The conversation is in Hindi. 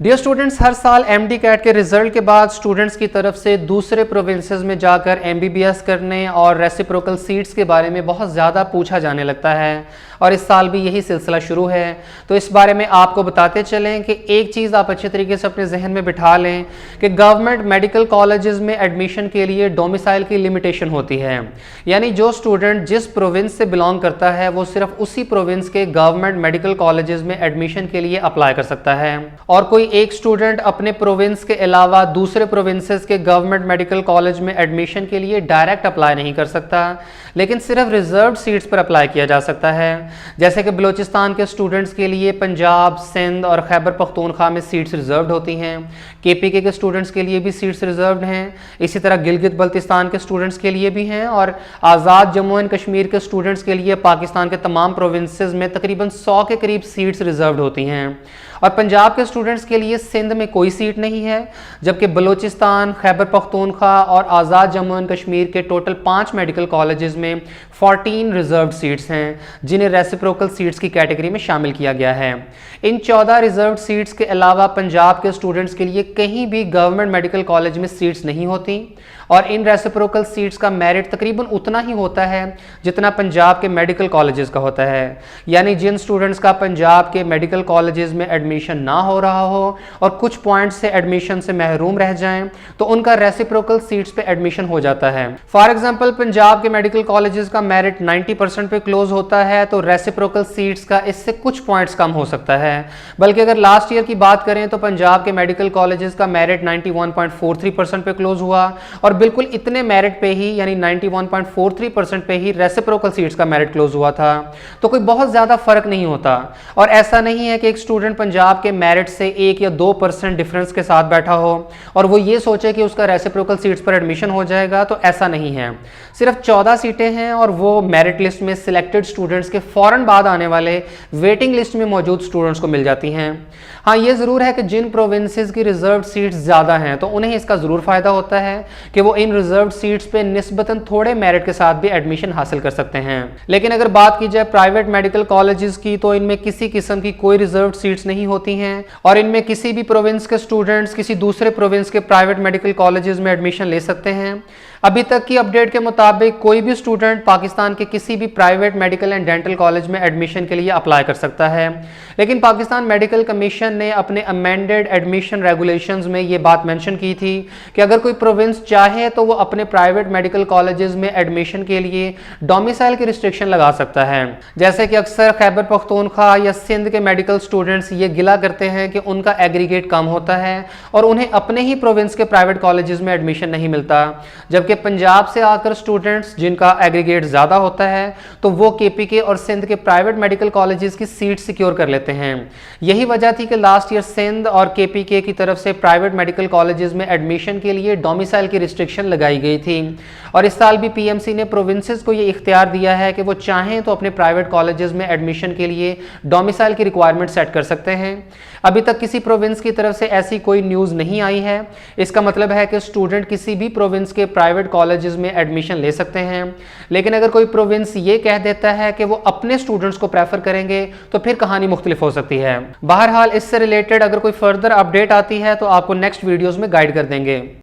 डियर स्टूडेंट्स, हर साल एमडी कैट के रिजल्ट के बाद स्टूडेंट्स की तरफ से दूसरे प्रोविंसेस में जाकर एमबीबीएस करने और रेसिप्रोकल सीट्स के बारे में बहुत ज़्यादा पूछा जाने लगता है और इस साल भी यही सिलसिला शुरू है। तो इस बारे में आपको बताते चलें कि एक चीज़ आप अच्छे तरीके से अपने जहन में बिठा लें कि गवर्नमेंट मेडिकल कॉलेजेस में एडमिशन के लिए डोमिसाइल की लिमिटेशन होती है, यानी जो स्टूडेंट जिस प्रोविंस से बिलोंग करता है वो सिर्फ उसी प्रोविंस के गवर्नमेंट मेडिकल कॉलेजेस में एडमिशन के लिए अप्लाई कर सकता है और कोई एक स्टूडेंट अपने प्रोविंस के अलावा दूसरे प्रोविंसेस के गवर्नमेंट मेडिकल कॉलेज में एडमिशन के लिए डायरेक्ट अप्लाई नहीं कर सकता, लेकिन सिर्फ रिजर्व्ड सीट्स पर अप्लाई किया जा सकता है। जैसे कि बलूचिस्तान के स्टूडेंट्स के लिए पंजाब, सिंध और खैबर पख्तूनख्वा में सीट्स रिजर्व्ड होती हैं। केपीके के स्टूडेंट्स के लिए भी सीट्स रिजर्व्ड हैं। इसी तरह गिलगित बल्तिस्तान के स्टूडेंट्स के लिए भी हैं और आज़ाद जम्मू एंड कश्मीर के स्टूडेंट्स के लिए पाकिस्तान के तमाम प्रोविंसेस में तकरीबन 100 के करीब सीट्स रिजर्व्ड होती हैं। और पंजाब के स्टूडेंट्स के लिए सिंध में कोई सीट नहीं है, जबकि बलूचिस्तान, खैबर पख्तूनख्वा और आज़ाद जम्मू एंड कश्मीर के टोटल 5 मेडिकल कॉलेजेस में 14 रिजर्व्ड सीट्स हैं, जिन्हें रेसिप्रोकल सीट्स की कैटेगरी में शामिल किया गया है। इन 14 रिजर्व्ड सीट्स के अलावा पंजाब के स्टूडेंट्स के लिए कहीं भी गवर्नमेंट मेडिकल कॉलेज में सीट्स नहीं होती और इन रेसिप्रोकल सीट्स का मेरिट तकरीबन उतना ही होता है जितना पंजाब के मेडिकल कॉलेजेस का होता है। यानी जिन स्टूडेंट्स का पंजाब के मेडिकल कॉलेजेस में एडमिशन ना हो रहा हो और कुछ पॉइंट्स से एडमिशन से महरूम रह जाएं तो उनका रेसिप्रोकल सीट्स पे एडमिशन हो जाता है। फॉर एग्जांपल, पंजाब के मेडिकल कॉलेजेस का मेरिट 90% पे क्लोज होता है तो रेसिप्रोकल सीट्स का इससे कुछ पॉइंट्स कम हो सकता है। बल्कि अगर लास्ट ईयर की बात करें तो पंजाब के मेडिकल कॉलेजेस का मेरिट 91.43% पे क्लोज हुआ और बिल्कुल इतने मेरिट पे ही यानी 91.43% पे ही रेसिप्रोकल सीट्स का मेरिट क्लोज हुआ था। तो कोई बहुत ज्यादा फर्क नहीं होता और ऐसा नहीं है कि एक स्टूडेंट पंजाब के मेरिट से 1 या 2% डिफरेंस के साथ बैठा हो और वो ये सोचे कि उसका रेसिप्रोकल सीट्स पर एडमिशन हो जाएगा, तो ऐसा नहीं है। सिर्फ 14 सीटें हैं और वो मेरिट लिस्ट में सिलेक्टेड स्टूडेंट्स के फौरन बाद आने वाले वेटिंग लिस्ट में मौजूद स्टूडेंट्स को मिल जाती हैं। हाँ, ये जरूर है कि जिन प्रोविंसेस की रिजर्व्ड सीट्स ज्यादा हैं तो उन्हें इसका जरूर फायदा होता है कि वो इन रिजर्व्ड सीट्स पे निस्बतन थोड़े मेरिट के साथ भी एडमिशन हासिल कर सकते हैं। लेकिन अगर बात की जाए प्राइवेट मेडिकल कॉलेजेस की तो इनमें किसी किस्म की कोई रिजर्व्ड सीट्स नहीं होती हैं और इनमें किसी भी प्रोविंस के स्टूडेंट्स किसी दूसरे प्रोविंस के प्राइवेट मेडिकल कॉलेजेस में एडमिशन ले सकते हैं। अभी तक की अपडेट के मुताबिक कोई भी स्टूडेंट पाकिस्तान के किसी भी private medical and dental college में एडमिशन के लिए अप्लाई कर सकता है, लेकिन पाकिस्तान मेडिकल कमीशन ने अपने अमेंडेड एडमिशन रेगुलेशंस में ये बात मेंशन की थी कि अगर कोई प्रोविंस चाहे तो वो अपने प्राइवेट मेडिकल कॉलेजेस में एडमिशन के लिए डोमिसाइल की रिस्ट्रिक्शन लगा सकता है। जैसे कि अक्सर खैबर पख्तूनख्वा या सिंध के मेडिकल स्टूडेंट्स ये गिला करते हैं कि उनका एग्रीगेट कम होता है और उन्हें अपने ही प्रोविंस के प्राइवेट कॉलेजेस में एडमिशन नहीं मिलता, जबकि पंजाब से आकर स्टूडेंट्स जिनका एग्रीगेट ज्यादा होता है तो वो केपीके और सिंध के प्राइवेट मेडिकल कॉलेजेस की सीट सिक्योर कर लेते हैं। यही वजह थी कि लास्ट ईयर सिंध और केपीके की तरफ से प्राइवेट मेडिकल कॉलेजेस में एडमिशन के लिए डोमिसाइल की रिस्ट्रिक्शन लगाई गई थी और इस साल भी पीएमसी ने प्रोविंसेस को ये इख्तियार दिया है कि वो चाहें तो अपने प्राइवेट कॉलेजेस में एडमिशन के लिए डोमिसाइल की रिक्वायरमेंट सेट कर सकते हैं। अभी तक किसी प्रोविंस की तरफ से ऐसी कोई न्यूज़ नहीं आई है। इसका मतलब है कि स्टूडेंट किसी भी प्रोविंस के प्राइवेट कॉलेजेस में एडमिशन ले सकते हैं, लेकिन अगर कोई प्रोविंस ये कह देता है कि वो अपने स्टूडेंट्स को प्रेफर करेंगे तो फिर कहानी मुख्तलिफ हो सकती है। बहरहाल इससे रिलेटेड अगर कोई फर्दर अपडेट आती है तो आपको नेक्स्ट वीडियोज़ में गाइड कर देंगे।